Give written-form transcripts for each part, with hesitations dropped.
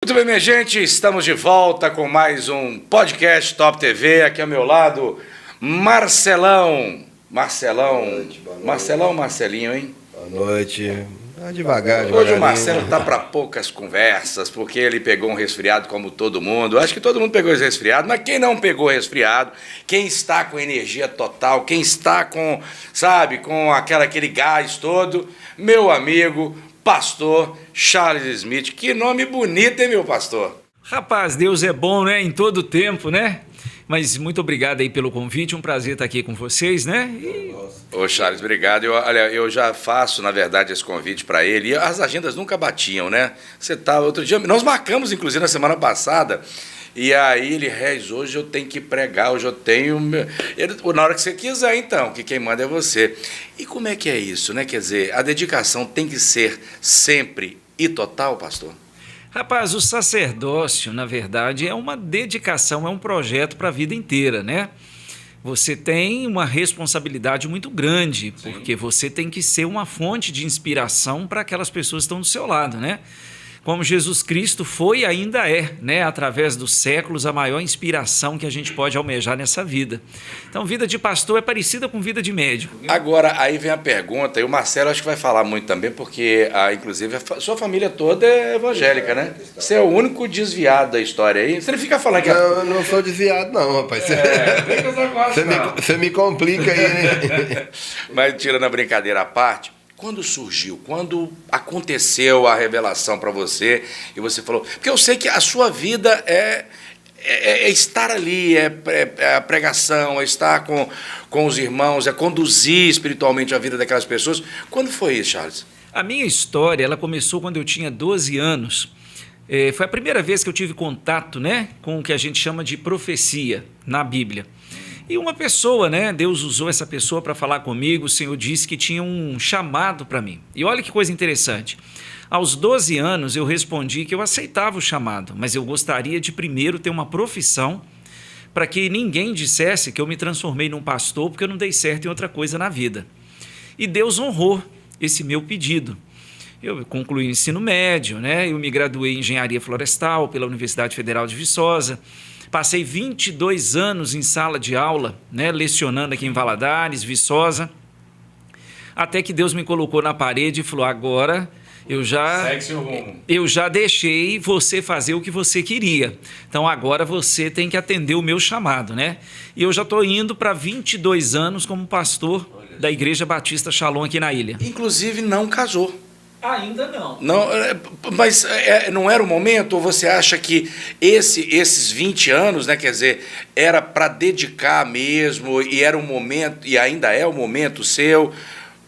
Muito bem, minha gente, estamos de volta com mais um podcast Top TV. Aqui ao meu lado, Marcelão. Marcelão. Boa noite, boa noite. Marcelão, Marcelinho, hein? Boa noite. Devagar, Hoje o Marcelo tá para poucas conversas, porque ele pegou um resfriado como todo mundo. Acho que todo mundo pegou esse resfriado, mas quem não pegou resfriado, quem está com energia total, quem está com, sabe, com aquele gás todo, meu amigo, pastor Charles Smith. Que nome bonito, hein, meu pastor? Rapaz, Deus é bom, né? Em todo tempo, né? Mas muito obrigado aí pelo convite, um prazer estar aqui com vocês, né? Ô Charles, obrigado. Eu já faço, na verdade, esse convite para ele. E as agendas nunca batiam, né? Outro dia, nós marcamos, inclusive, na semana passada. E aí ele, Regis, hoje eu tenho que pregar, hoje eu tenho... na hora que você quiser, então, que quem manda é você. E como é que é isso, né? Quer dizer, a dedicação tem que ser sempre e total, pastor? Rapaz, o sacerdócio, na verdade, é uma dedicação, é um projeto para a vida inteira, né? Você tem uma responsabilidade muito grande, Sim. Porque você tem que ser uma fonte de inspiração para aquelas pessoas que estão do seu lado, né? Como Jesus Cristo foi e ainda é, né? Através dos séculos, a maior inspiração que a gente pode almejar nessa vida. Então, vida de pastor é parecida com vida de médico. Agora, aí vem a pergunta, e o Marcelo acho que vai falar muito também, porque, inclusive, a sua família toda é evangélica, né? Você é o único desviado da história aí. Você não fica falando que... Não, eu não sou desviado, não, rapaz. Você me complica aí, né? Mas, tirando a brincadeira à parte, quando surgiu, quando aconteceu a revelação para você, e você falou... Porque eu sei que a sua vida é estar ali, é a pregação, é estar com os irmãos, é conduzir espiritualmente a vida daquelas pessoas. Quando foi isso, Charles? A minha história, ela começou quando eu tinha 12 anos. Foi a primeira vez que eu tive contato, né, com o que a gente chama de profecia na Bíblia. E uma pessoa, né, Deus usou essa pessoa para falar comigo, o Senhor disse que tinha um chamado para mim. E olha que coisa interessante. Aos 12 anos eu respondi que eu aceitava o chamado, mas eu gostaria de primeiro ter uma profissão para que ninguém dissesse que eu me transformei num pastor porque eu não dei certo em outra coisa na vida. E Deus honrou esse meu pedido. Eu concluí o ensino médio, né? Eu me graduei em Engenharia Florestal pela Universidade Federal de Viçosa. Passei 22 anos em sala de aula, né? Lecionando aqui em Valadares, Viçosa. Até que Deus me colocou na parede e falou, agora... Segue seu rumo. Eu já deixei você fazer o que você queria. Então, agora você tem que atender o meu chamado, né? E eu já estou indo para 22 anos como pastor da Igreja Batista Shalom aqui na ilha. Inclusive, não casou. Ainda não. Não, mas não era o momento? Ou você acha que esses 20 anos, né, quer dizer, era para dedicar mesmo, e era um momento, e ainda é o momento seu...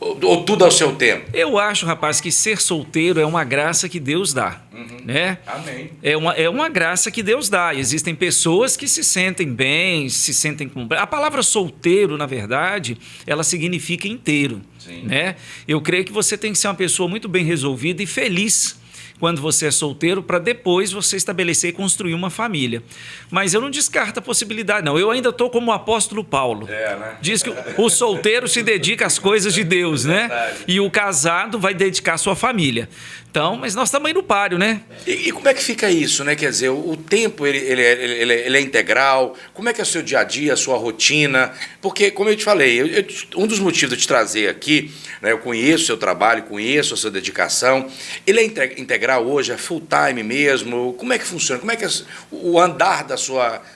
Ou tudo ao seu tempo? Eu acho, rapaz, que ser solteiro é uma graça que Deus dá, né? Amém. É uma graça que Deus dá. Existem pessoas que se sentem bem, se sentem com... A palavra solteiro, na verdade, ela significa inteiro, Sim. Né? Eu creio que você tem que ser uma pessoa muito bem resolvida e feliz quando você é solteiro, para depois você estabelecer e construir uma família. Mas eu não descarto a possibilidade, não. Eu ainda estou como o apóstolo Paulo. Né? Diz que o solteiro se dedica às coisas de Deus, né? Verdade. E o casado vai dedicar à sua família. Então, mas nós estamos aí no páreo, né? E como é que fica isso, né? Quer dizer, o tempo ele é integral. Como é que é o seu dia a dia, a sua rotina? Porque, como eu te falei, um dos motivos de eu te trazer aqui, né, eu conheço o seu trabalho, conheço a sua dedicação. Ele é integral hoje, é full time mesmo? Como é que funciona? Como é que é o andar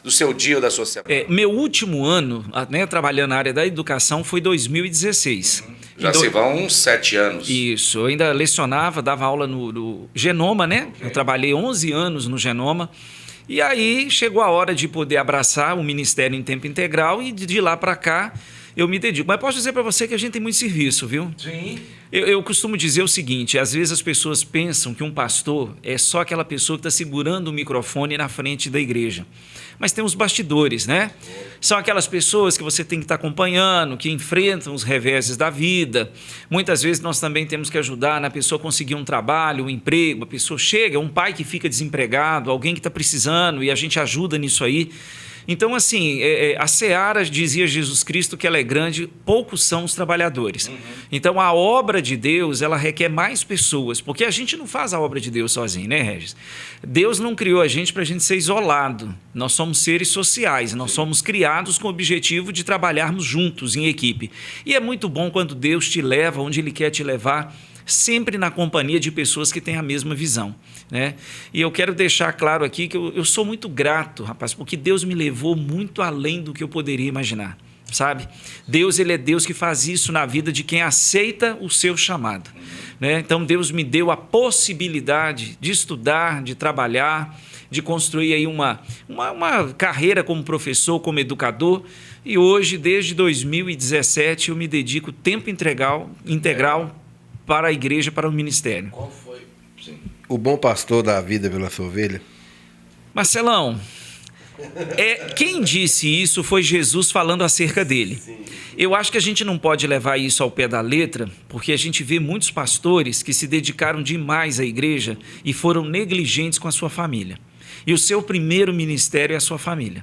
do seu dia ou da sua semana? Meu último ano, né, trabalhando na área da educação foi 2016. Já se vão uns 7 anos. Isso, eu ainda lecionava, dava aula no Genoma, né? Okay. Eu trabalhei 11 anos no Genoma. E aí chegou a hora de poder abraçar o ministério em tempo integral e de lá para cá eu me dedico. Mas posso dizer para você que a gente tem muito serviço, viu? Sim. Eu costumo dizer o seguinte, às vezes as pessoas pensam que um pastor é só aquela pessoa que está segurando o microfone na frente da igreja. Mas tem os bastidores, né? São aquelas pessoas que você tem que estar acompanhando, que enfrentam os reveses da vida. Muitas vezes nós também temos que ajudar na pessoa conseguir um trabalho, um emprego. A pessoa chega, um pai que fica desempregado, alguém que está precisando, e a gente ajuda nisso aí. Então, assim, a seara, dizia Jesus Cristo, que ela é grande, poucos são os trabalhadores. Então, a obra de Deus, ela requer mais pessoas, porque a gente não faz a obra de Deus sozinho, né, Regis? Deus não criou a gente para a gente ser isolado. Nós somos seres sociais, nós somos criados com o objetivo de trabalharmos juntos, em equipe. E é muito bom quando Deus te leva onde Ele quer te levar, sempre na companhia de pessoas que têm a mesma visão, né? E eu quero deixar claro aqui que eu sou muito grato, rapaz, porque Deus me levou muito além do que eu poderia imaginar, sabe? Deus, Ele é Deus que faz isso na vida de quem aceita o seu chamado, né? Então, Deus me deu a possibilidade de estudar, de trabalhar, de construir aí uma carreira como professor, como educador, e hoje, desde 2017, eu me dedico tempo integral para a igreja, para o ministério. Qual foi? Sim. O bom pastor dá a vida pela sua ovelha? Marcelão, quem disse isso foi Jesus falando acerca dele. Eu acho que a gente não pode levar isso ao pé da letra, porque a gente vê muitos pastores que se dedicaram demais à igreja e foram negligentes com a sua família. E o seu primeiro ministério é a sua família.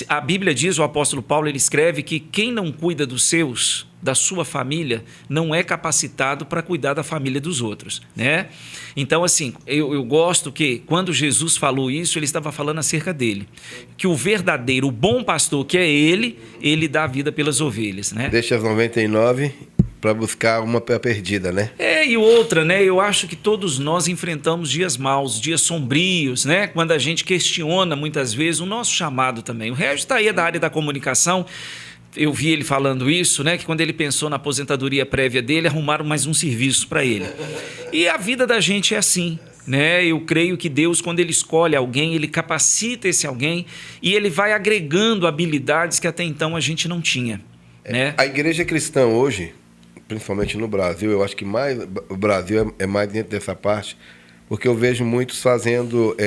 A Bíblia diz, o apóstolo Paulo, ele escreve que quem não cuida dos seus, da sua família, não é capacitado para cuidar da família dos outros, né? Então, assim, eu gosto que quando Jesus falou isso, ele estava falando acerca dele, que o verdadeiro, o bom pastor, que é ele dá a vida pelas ovelhas, né? Deixa as 99 para buscar uma perdida, né? E outra, né? Eu acho que todos nós enfrentamos dias maus, dias sombrios, né? Quando a gente questiona muitas vezes o nosso chamado também. O Regis está aí da área da comunicação. Eu vi ele falando isso, né? Que quando ele pensou na aposentadoria prévia dele, arrumaram mais um serviço para ele. E a vida da gente é assim, né? Eu creio que Deus, quando Ele escolhe alguém, Ele capacita esse alguém e Ele vai agregando habilidades que até então a gente não tinha, né? A igreja cristã hoje, principalmente no Brasil, eu acho que o Brasil é mais dentro dessa parte, porque eu vejo muitos fazendo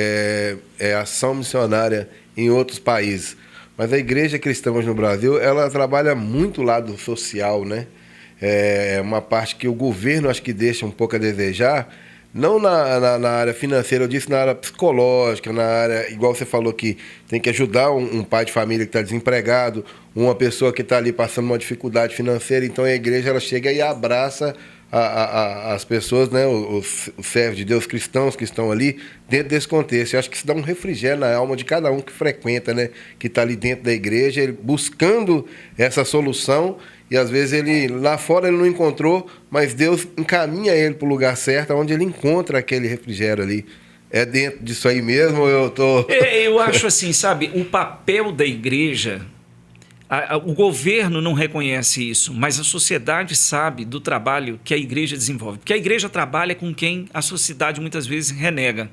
ação missionária em outros países. Mas a igreja cristã hoje no Brasil, ela trabalha muito o lado social, né? É uma parte que o governo acho que deixa um pouco a desejar, não na área financeira, eu disse na área psicológica, na área, igual você falou que tem que ajudar um pai de família que está desempregado, uma pessoa que está ali passando uma dificuldade financeira, então a igreja ela chega e abraça as pessoas, né, os servos de Deus cristãos que estão ali dentro desse contexto. Eu acho que isso dá um refrigério na alma de cada um que frequenta, né, que está ali dentro da igreja, ele buscando essa solução, e às vezes ele lá fora ele não encontrou, mas Deus encaminha ele para o lugar certo, onde ele encontra aquele refrigério ali. É dentro disso aí mesmo ou eu tô... Eu acho assim, sabe, o papel da igreja... O governo não reconhece isso, mas a sociedade sabe do trabalho que a igreja desenvolve. Porque a igreja trabalha com quem a sociedade muitas vezes renega.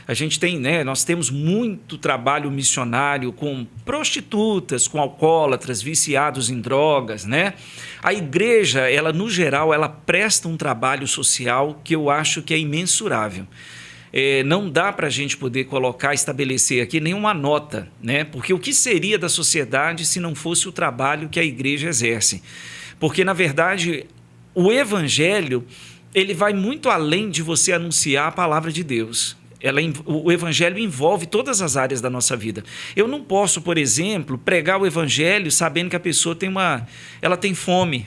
A gente tem, né, nós temos muito trabalho missionário com prostitutas, com alcoólatras, viciados em drogas, né? A igreja, ela no geral, ela presta um trabalho social que eu acho que é imensurável. Não dá para a gente poder colocar, estabelecer aqui nenhuma nota, né? Porque o que seria da sociedade se não fosse o trabalho que a igreja exerce? Porque, na verdade, o evangelho ele vai muito além de você anunciar a palavra de Deus. O evangelho envolve todas as áreas da nossa vida. Eu não posso, por exemplo, pregar o evangelho sabendo que a pessoa tem fome.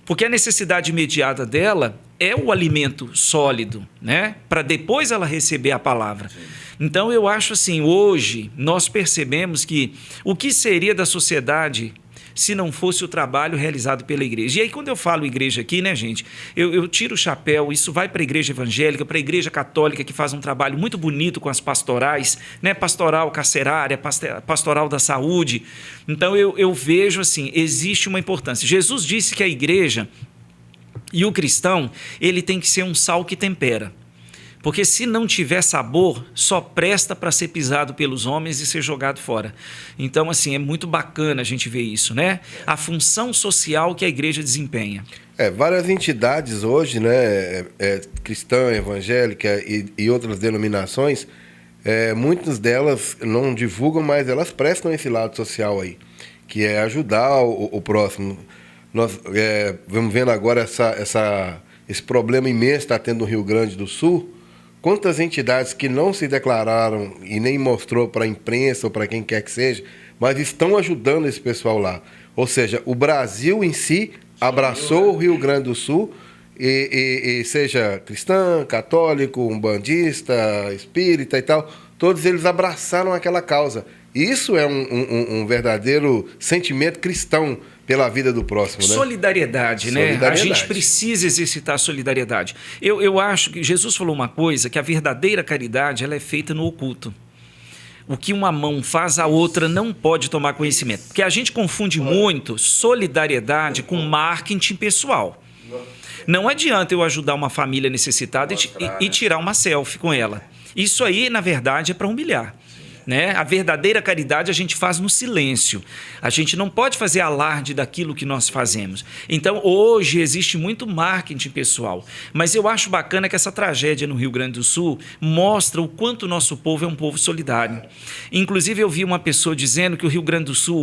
Porque a necessidade imediata dela é o alimento sólido, né? Para depois ela receber a palavra. Sim. Então, eu acho assim, hoje nós percebemos que o que seria da sociedade se não fosse o trabalho realizado pela igreja. E aí, quando eu falo igreja aqui, né, gente, eu tiro o chapéu, isso vai para a igreja evangélica, para a igreja católica, que faz um trabalho muito bonito com as pastorais, né, pastoral carcerária, pastoral da saúde. Então, eu vejo assim, existe uma importância. Jesus disse que a igreja e o cristão, ele tem que ser um sal que tempera. Porque se não tiver sabor, só presta para ser pisado pelos homens e ser jogado fora. Então, assim, é muito bacana a gente ver isso, né? A função social que a igreja desempenha. Várias entidades hoje, né, cristã, evangélica e outras denominações, muitas delas não divulgam, mas elas prestam esse lado social aí, que é ajudar o próximo. Nós vamos vendo agora esse problema imenso que está tendo no Rio Grande do Sul, quantas entidades que não se declararam e nem mostrou para a imprensa ou para quem quer que seja, mas estão ajudando esse pessoal lá. Ou seja, o Brasil em si abraçou o Rio Grande do Sul, e seja cristã, católico, umbandista, espírita e tal, todos eles abraçaram aquela causa. Isso é um verdadeiro sentimento cristão pela vida do próximo, né? Solidariedade, né? Solidariedade. A gente precisa exercitar a solidariedade. Eu acho que Jesus falou uma coisa, que a verdadeira caridade ela é feita no oculto. O que uma mão faz, a outra não pode tomar conhecimento. Porque a gente confunde muito solidariedade com marketing pessoal. Não adianta eu ajudar uma família necessitada e tirar uma selfie com ela. Isso aí, na verdade, é para humilhar. Né? A verdadeira caridade a gente faz no silêncio. A gente não pode fazer alarde daquilo que nós fazemos. Então, hoje existe muito marketing pessoal. Mas eu acho bacana que essa tragédia no Rio Grande do Sul mostra o quanto o nosso povo é um povo solidário. Inclusive, eu vi uma pessoa dizendo que o Rio Grande do Sul,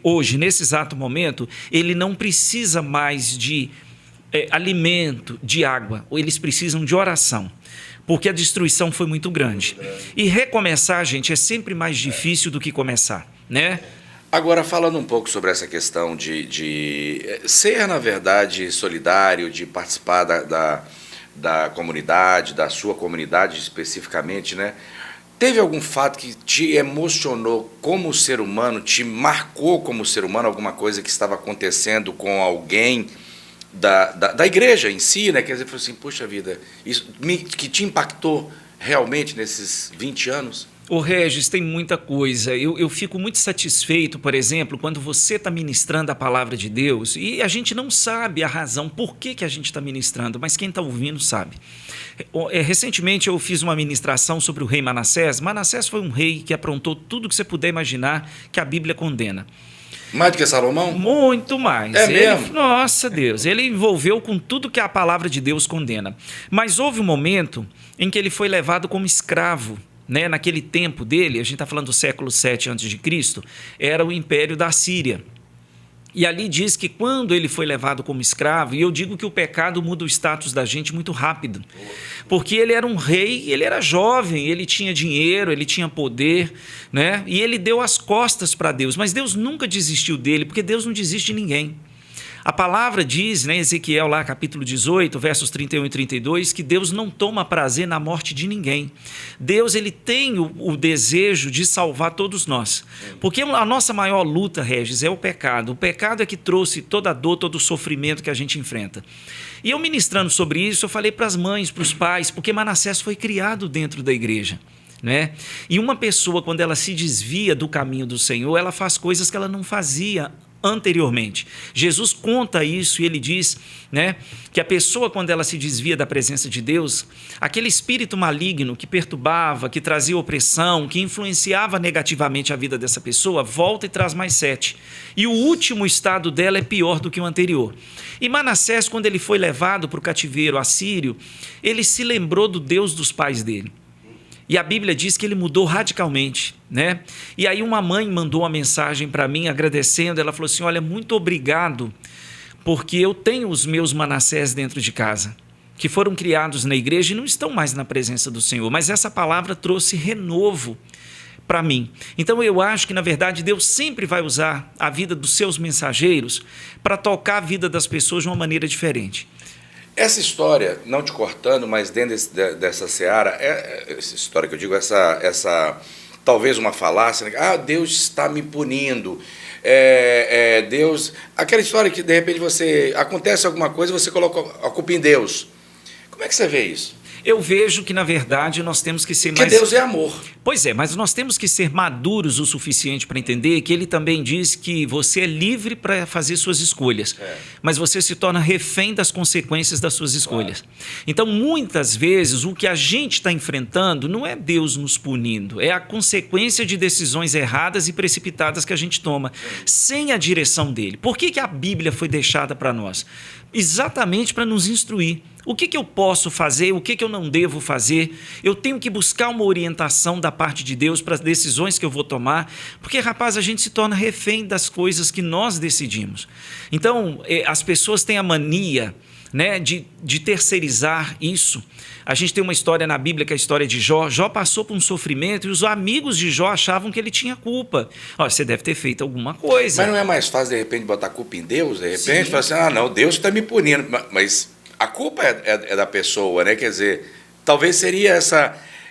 hoje, nesse exato momento, ele não precisa mais de alimento, de água. Eles precisam de oração. Porque a destruição foi muito grande. E recomeçar, gente, é sempre mais difícil do que começar, né? Agora, falando um pouco sobre essa questão de ser, na verdade, solidário, de participar da comunidade, da sua comunidade especificamente, né? Teve algum fato que te emocionou como ser humano, te marcou como ser humano, alguma coisa que estava acontecendo com alguém da igreja em si, né? Quer dizer, foi assim, puxa vida, isso que te impactou realmente nesses 20 anos? Ô Regis, tem muita coisa. Eu fico muito satisfeito, por exemplo, quando você está ministrando a palavra de Deus e a gente não sabe a razão por que a gente está ministrando, mas quem está ouvindo sabe. Recentemente eu fiz uma ministração sobre o rei Manassés. Manassés foi um rei que aprontou tudo que você puder imaginar que a Bíblia condena. Mais do que Salomão? Muito mais. É mesmo? Nossa Deus, ele envolveu com tudo que a palavra de Deus condena. Mas houve um momento em que ele foi levado como escravo. Né? Naquele tempo dele, a gente está falando do século 7 a.C., era o império da Síria. E ali diz que quando ele foi levado como escravo, e eu digo que o pecado muda o status da gente muito rápido, porque ele era um rei, ele era jovem, ele tinha dinheiro, ele tinha poder, né? E ele deu as costas para Deus, mas Deus nunca desistiu dele, porque Deus não desiste de ninguém. A palavra diz, né, Ezequiel, lá, capítulo 18, versos 31 e 32, que Deus não toma prazer na morte de ninguém. Deus, ele tem o desejo de salvar todos nós. Porque a nossa maior luta, Regis, é o pecado. O pecado é que trouxe toda a dor, todo o sofrimento que a gente enfrenta. E eu ministrando sobre isso, eu falei para as mães, para os pais, porque Manassés foi criado dentro da igreja. Né? E uma pessoa, quando ela se desvia do caminho do Senhor, ela faz coisas que ela não fazia anteriormente. Jesus conta isso e ele diz, né, que a pessoa, quando ela se desvia da presença de Deus, aquele espírito maligno que perturbava, que trazia opressão, que influenciava negativamente a vida dessa pessoa, volta e traz mais 7. E o último estado dela é pior do que o anterior. E Manassés, quando ele foi levado para o cativeiro assírio, ele se lembrou do Deus dos pais dele. E a Bíblia diz que ele mudou radicalmente, né? E aí uma mãe mandou uma mensagem para mim agradecendo, ela falou assim, olha, muito obrigado, porque eu tenho os meus Manassés dentro de casa, que foram criados na igreja e não estão mais na presença do Senhor, mas essa palavra trouxe renovo para mim. Então eu acho que, na verdade, Deus sempre vai usar a vida dos seus mensageiros para tocar a vida das pessoas de uma maneira diferente. Essa história, não te cortando, mas dentro dessa seara, essa história que eu digo, essa talvez uma falácia, né? Deus está me punindo, Deus... Aquela história que, de repente, acontece alguma coisa e você coloca a culpa em Deus. Como é que você vê isso? Eu vejo que, na verdade, nós temos que ser mais... Porque Deus é amor. Pois é, mas nós temos que ser maduros o suficiente para entender que ele também diz que você é livre para fazer suas escolhas, mas você se torna refém das consequências das suas escolhas. Então, muitas vezes, o que a gente está enfrentando não é Deus nos punindo, é a consequência de decisões erradas e precipitadas que a gente toma, sem a direção dele. Por que a Bíblia foi deixada para nós? Exatamente para nos instruir. O que eu posso fazer, o que eu não devo fazer? Eu tenho que buscar uma orientação da parte de Deus para as decisões que eu vou tomar, porque, rapaz, a gente se torna refém das coisas que nós decidimos. Então, as pessoas têm a mania, né, de terceirizar isso. A gente tem uma história na Bíblia que é a história de Jó. Jó passou por um sofrimento e os amigos de Jó achavam que ele tinha culpa. Ó, você deve ter feito alguma coisa. Mas não é mais fácil, de repente, botar a culpa em Deus? De repente, falar assim, ah, não, Deus está me punindo. Mas a culpa é da pessoa, né? Quer dizer, talvez seria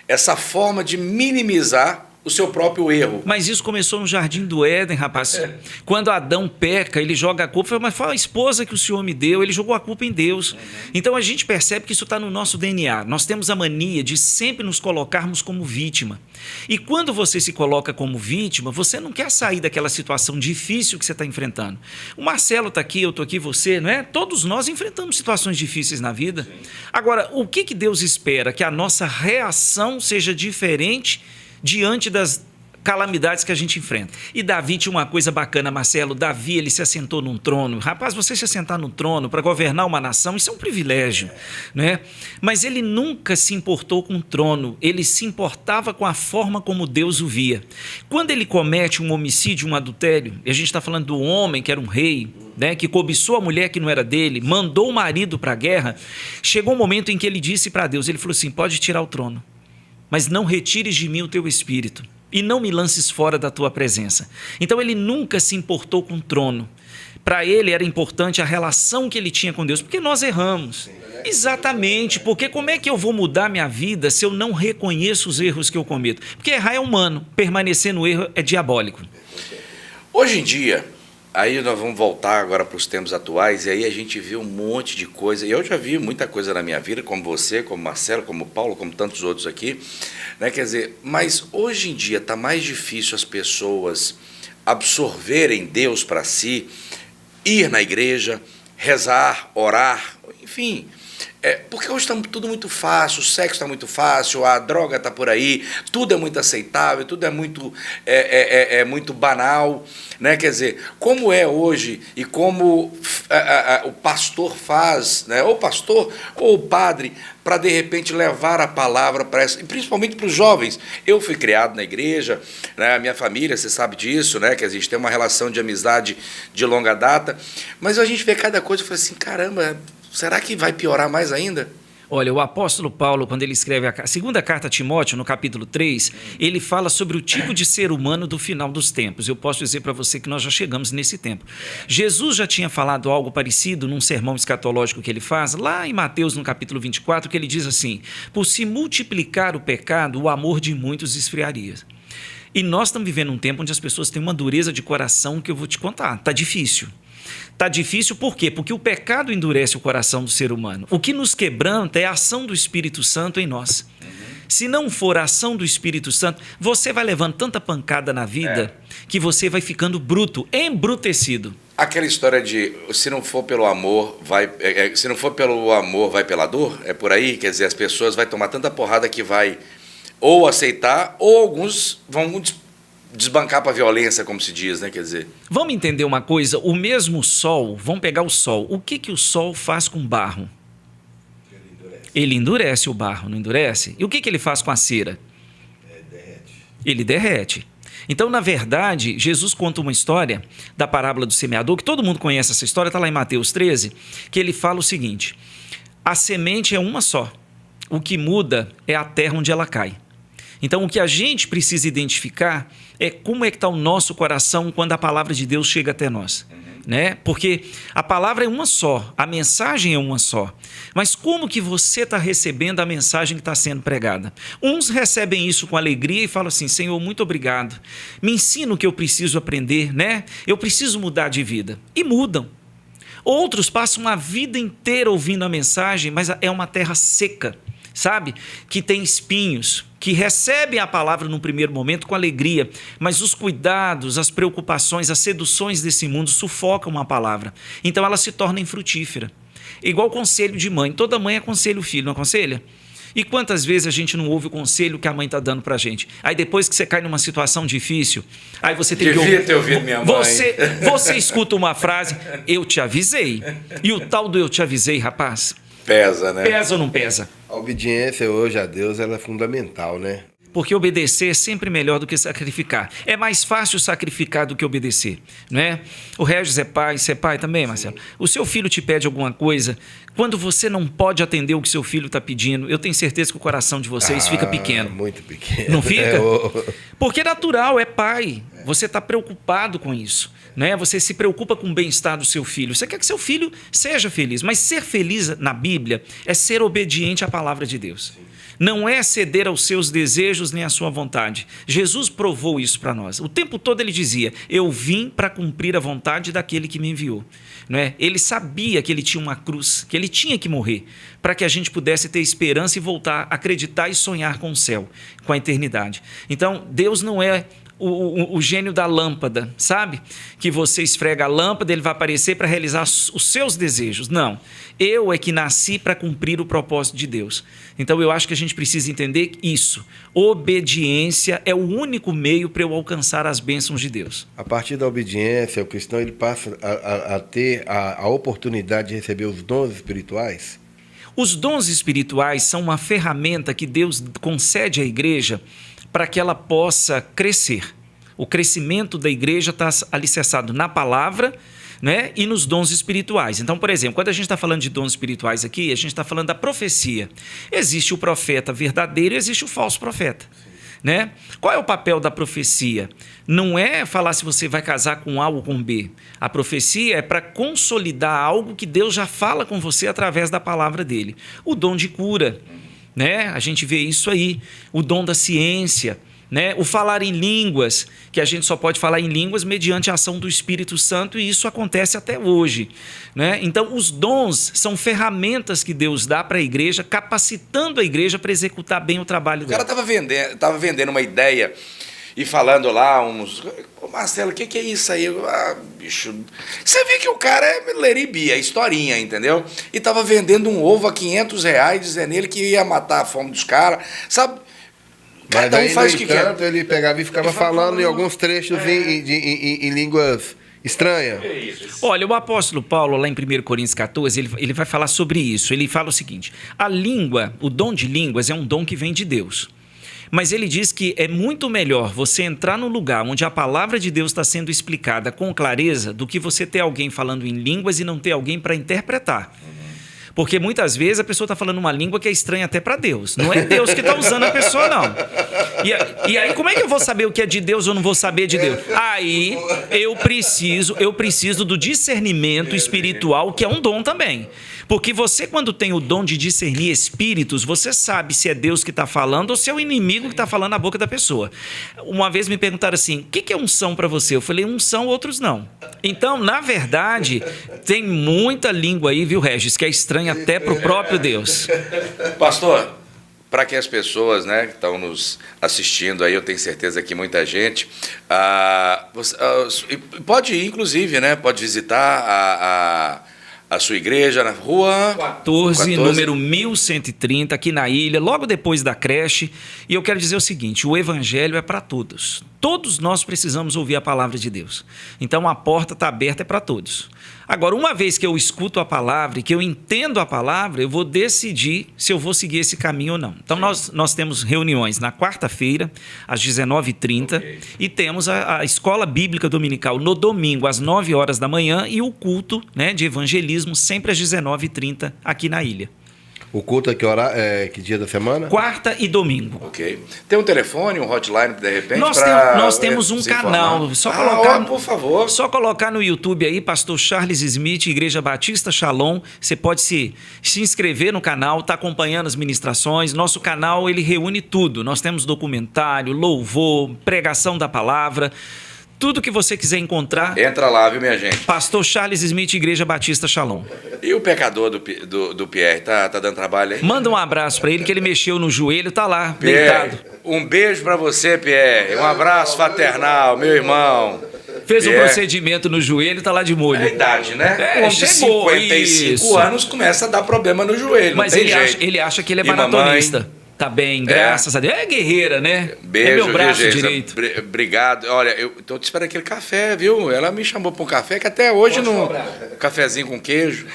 essa forma de minimizar o seu próprio erro. Mas isso começou no Jardim do Éden, rapaz. Quando Adão peca, ele joga a culpa. Mas foi a esposa que o Senhor me deu, ele jogou a culpa em Deus. Então a gente percebe que isso está no nosso DNA. Nós temos a mania de sempre nos colocarmos como vítima. E quando você se coloca como vítima, você não quer sair daquela situação difícil que você está enfrentando. O Marcelo está aqui, eu estou aqui, você, não é? Todos nós enfrentamos situações difíceis na vida. Sim. Agora, o que Deus espera? Que a nossa reação seja diferente diante das calamidades que a gente enfrenta. E Davi tinha uma coisa bacana, Marcelo. Davi, ele se assentou num trono. Rapaz, você se assentar num trono para governar uma nação, isso é um privilégio, né? Mas ele nunca se importou com o trono. Ele se importava com a forma como Deus o via. Quando ele comete um homicídio, um adultério, e a gente está falando do homem que era um rei, né, que cobiçou a mulher que não era dele, mandou o marido para a guerra, chegou um momento em que ele disse para Deus, ele falou assim, pode tirar o trono, mas não retires de mim o teu espírito e não me lances fora da tua presença. Então ele nunca se importou com o trono. Para ele era importante a relação que ele tinha com Deus, porque nós erramos. Exatamente, porque como é que eu vou mudar minha vida se eu não reconheço os erros que eu cometo? Porque errar é humano, permanecer no erro é diabólico. Hoje em dia, aí nós vamos voltar agora para os tempos atuais, e aí a gente vê um monte de coisa, e eu já vi muita coisa na minha vida, como você, como Marcelo, como Paulo, como tantos outros aqui, né? Quer dizer, mas hoje em dia está mais difícil as pessoas absorverem Deus para si, ir na igreja, rezar, orar, enfim. Porque hoje está tudo muito fácil, o sexo está muito fácil, a droga está por aí, tudo é muito aceitável, tudo é muito, muito banal, né? Quer dizer, como é hoje e como o pastor faz, né? Ou o pastor ou o padre, para de repente levar a palavra para essa, e principalmente para os jovens. Eu fui criado na igreja, né? A minha família, você sabe disso, né? Que a gente tem uma relação de amizade de longa data, mas a gente vê cada coisa e fala assim, caramba, será que vai piorar mais ainda? Olha, o apóstolo Paulo, quando ele escreve a segunda carta a Timóteo, no capítulo 3, ele fala sobre o tipo de ser humano do final dos tempos. Eu posso dizer para você que nós já chegamos nesse tempo. Jesus já tinha falado algo parecido num sermão escatológico que ele faz, lá em Mateus, no capítulo 24, que ele diz assim, por se multiplicar o pecado, o amor de muitos esfriaria. E nós estamos vivendo um tempo onde as pessoas têm uma dureza de coração que eu vou te contar. Está difícil. Está difícil por quê? Porque o pecado endurece o coração do ser humano. O que nos quebranta é a ação do Espírito Santo em nós. Se não for a ação do Espírito Santo, você vai levando tanta pancada na vida que você vai ficando bruto, embrutecido. Aquela história de se não for pelo amor, se não for pelo amor, vai pela dor? É por aí? Quer dizer, as pessoas vão tomar tanta porrada que vai ou aceitar, ou alguns vão desbancar para a violência, como se diz, né? Quer dizer... Vamos entender uma coisa, o mesmo sol, vamos pegar o sol, o que o sol faz com barro? Ele endurece o barro, não endurece? E o que ele faz com a cera? Derrete. Ele derrete. Então, na verdade, Jesus conta uma história da parábola do semeador, que todo mundo conhece essa história, está lá em Mateus 13, que ele fala o seguinte, a semente é uma só, o que muda é a terra onde ela cai. Então, o que a gente precisa identificar é como é que está o nosso coração quando a palavra de Deus chega até nós. Né? Porque a palavra é uma só, a mensagem é uma só. Mas como que você está recebendo a mensagem que está sendo pregada? Uns recebem isso com alegria e falam assim, Senhor, muito obrigado. Me ensina o que eu preciso aprender, né? Eu preciso mudar de vida. E mudam. Outros passam a vida inteira ouvindo a mensagem, mas é uma terra seca, sabe? Que tem espinhos, que recebem a palavra num primeiro momento com alegria, mas os cuidados, as preocupações, as seduções desse mundo sufocam a palavra. Então ela se torna infrutífera. Igual conselho de mãe. Toda mãe aconselha o filho, não aconselha? E quantas vezes a gente não ouve o conselho que a mãe está dando para a gente? Aí depois que você cai numa situação difícil, aí você tem que ouvir. Devia ter ouvido minha mãe. Você escuta uma frase, eu te avisei. E o tal do eu te avisei, rapaz... Pesa, né? Pesa ou não pesa? A obediência hoje a Deus ela é fundamental, né? porque obedecer é sempre melhor do que sacrificar. É mais fácil sacrificar do que obedecer, não é? O Regis é pai, você é pai também, Marcelo? O seu filho te pede alguma coisa, quando você não pode atender o que seu filho está pedindo, eu tenho certeza que o coração de vocês fica pequeno. Muito pequeno. Não fica? Porque é natural, é pai. Você está preocupado com isso, né? Você se preocupa com o bem-estar do seu filho. Você quer que seu filho seja feliz. Mas ser feliz na Bíblia é ser obediente à palavra de Deus. Não é ceder aos seus desejos nem à sua vontade. Jesus provou isso para nós. O tempo todo ele dizia: eu vim para cumprir a vontade daquele que me enviou. Não é? Ele sabia que ele tinha uma cruz, que ele tinha que morrer, para que a gente pudesse ter esperança e voltar a acreditar e sonhar com o céu, com a eternidade. Então, Deus não é o gênio da lâmpada, sabe? Que você esfrega a lâmpada, ele vai aparecer para realizar os seus desejos. Não. Eu é que nasci para cumprir o propósito de Deus. Então eu acho que a gente precisa entender isso. Obediência é o único meio para eu alcançar as bênçãos de Deus. A partir da obediência, o cristão ele passa a ter a oportunidade de receber os dons espirituais. Os dons espirituais são uma ferramenta que Deus concede à igreja para que ela possa crescer. O crescimento da igreja está alicerçado na palavra, né, e nos dons espirituais. Então, por exemplo, quando a gente está falando de dons espirituais aqui, a gente está falando da profecia. Existe o profeta verdadeiro e existe o falso profeta. Né? Qual é o papel da profecia? Não é falar se você vai casar com A ou com B. A profecia é para consolidar algo que Deus já fala com você através da palavra dele. O dom de cura, né? A gente vê isso aí. O dom da ciência, né? O falar em línguas, que a gente só pode falar em línguas mediante a ação do Espírito Santo, e isso acontece até hoje, né? Então, os dons são ferramentas que Deus dá para a igreja, capacitando a igreja para executar bem o trabalho dela. O cara estava vendendo uma ideia e falando lá uns... Ô, Marcelo, o que é isso aí? Bicho... Você vê que o cara é leribi, é historinha, entendeu? E estava vendendo um ovo a R$500, dizendo ele que ia matar a fome dos caras, sabe? Cada um faz o que quer. Ele pegava e ficava falando em alguns trechos em línguas estranhas. Olha, o apóstolo Paulo, lá em 1 Coríntios 14, ele vai falar sobre isso. Ele fala o seguinte: a língua, o dom de línguas é um dom que vem de Deus. Mas ele diz que é muito melhor você entrar num lugar onde a palavra de Deus está sendo explicada com clareza do que você ter alguém falando em línguas e não ter alguém para interpretar. Porque muitas vezes a pessoa está falando uma língua que é estranha até para Deus. Não é Deus que está usando a pessoa, não. E aí, como é que eu vou saber o que é de Deus ou não vou saber de Deus? Aí eu preciso do discernimento espiritual, que é um dom também. Porque você, quando tem o dom de discernir espíritos, você sabe se é Deus que está falando ou se é o inimigo que está falando na boca da pessoa. Uma vez me perguntaram assim: o que é unção para você? Eu falei: uns são, outros não. Então, na verdade, tem muita língua aí, viu, Regis, que é estranha até para o próprio Deus. Pastor, para que as pessoas, né, que estão nos assistindo aí, eu tenho certeza que muita gente, pode ir, inclusive, né, pode visitar a sua igreja na rua 14, número 1130, aqui na ilha, logo depois da creche. E eu quero dizer o seguinte: o evangelho é para todos. Todos nós precisamos ouvir a palavra de Deus. Então a porta está aberta, é para todos. Agora, uma vez que eu escuto a palavra e que eu entendo a palavra, eu vou decidir se eu vou seguir esse caminho ou não. Então nós temos reuniões na quarta-feira, às 19h30, e temos a escola bíblica dominical no domingo, às 9 horas da manhã, e o culto, né, de evangelismo sempre às 19h30 aqui na ilha. O culto é que dia da semana? Quarta e domingo. Ok. Tem um telefone, um hotline, de repente? Nós temos um canal. Só colocar, por favor. Só colocar no YouTube aí, Pastor Charles Smith, Igreja Batista Shalom. Você pode se inscrever no canal, tá acompanhando as ministrações. Nosso canal, ele reúne tudo. Nós temos documentário, louvor, pregação da palavra. Tudo que você quiser encontrar... Entra lá, viu, minha gente? Pastor Charles Smith, Igreja Batista Shalom. E o pecador do Pierre, tá dando trabalho aí? Manda um abraço para ele, que ele mexeu no joelho, tá lá, Pierre, deitado. Um beijo para você, Pierre. Um abraço fraternal, meu irmão. Fez um procedimento no joelho, tá lá de molho. É a idade, né? Um homem de 55 anos começa a dar problema no joelho. Mas ele acha que ele é e maratonista. Mamãe, Tá bem, graças a Deus. É guerreira, né? Beijo, é meu braço viu, Geisa? direito. Obrigado. Olha, eu tô te esperando aquele café, viu? Ela me chamou para um café que até hoje Pode não. cobrar. Cafezinho com queijo.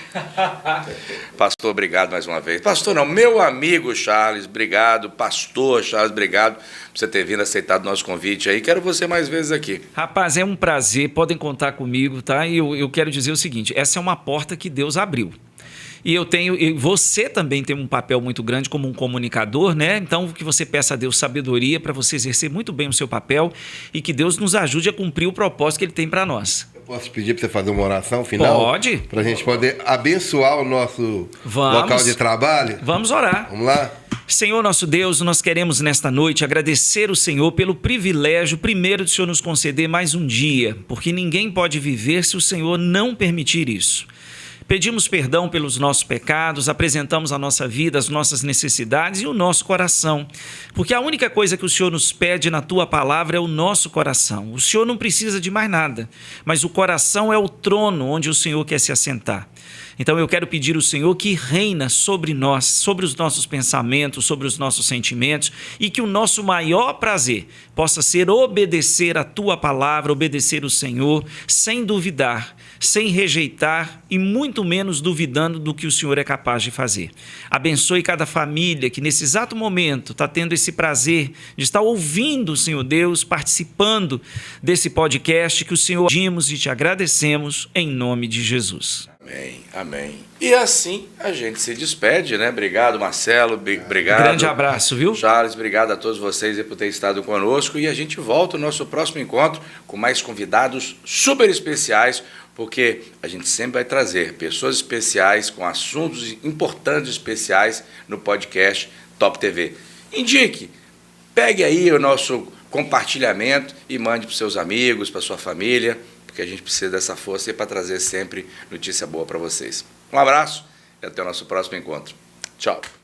Pastor, obrigado mais uma vez. Pastor, não, meu amigo Charles, obrigado. Pastor Charles, obrigado por você ter vindo, aceitado o nosso convite aí. Quero você mais vezes aqui. Rapaz, é um prazer, podem contar comigo, tá? E eu quero dizer o seguinte: essa é uma porta que Deus abriu. E você também tem um papel muito grande como um comunicador, né? Então, que você peça a Deus sabedoria para você exercer muito bem o seu papel e que Deus nos ajude a cumprir o propósito que Ele tem para nós. Eu posso te pedir para você fazer uma oração final? Pode. Para a gente poder abençoar o nosso local de trabalho? Vamos orar. Vamos lá? Senhor nosso Deus, nós queremos nesta noite agradecer o Senhor pelo privilégio, primeiro, de o Senhor nos conceder mais um dia, porque ninguém pode viver se o Senhor não permitir isso. Pedimos perdão pelos nossos pecados, apresentamos a nossa vida, as nossas necessidades e o nosso coração, porque a única coisa que o Senhor nos pede na Tua palavra é o nosso coração. O Senhor não precisa de mais nada, mas o coração é o trono onde o Senhor quer se assentar. Então eu quero pedir ao Senhor que reina sobre nós, sobre os nossos pensamentos, sobre os nossos sentimentos, e que o nosso maior prazer possa ser obedecer a Tua palavra, obedecer o Senhor, sem duvidar, sem rejeitar e muito menos duvidando do que o Senhor é capaz de fazer. Abençoe cada família que nesse exato momento está tendo esse prazer de estar ouvindo, Senhor Deus, participando desse podcast, que o Senhor pedimos e te agradecemos em nome de Jesus. Amém, amém. E assim a gente se despede, né? Obrigado, Marcelo, obrigado. Grande abraço, viu? Charles, obrigado a todos vocês por ter estado conosco, e a gente volta no nosso próximo encontro com mais convidados super especiais, porque a gente sempre vai trazer pessoas especiais com assuntos importantes especiais no podcast Top TV. Indique, pegue aí o nosso compartilhamento e mande para os seus amigos, para sua família, porque a gente precisa dessa força para trazer sempre notícia boa para vocês. Um abraço e até o nosso próximo encontro. Tchau.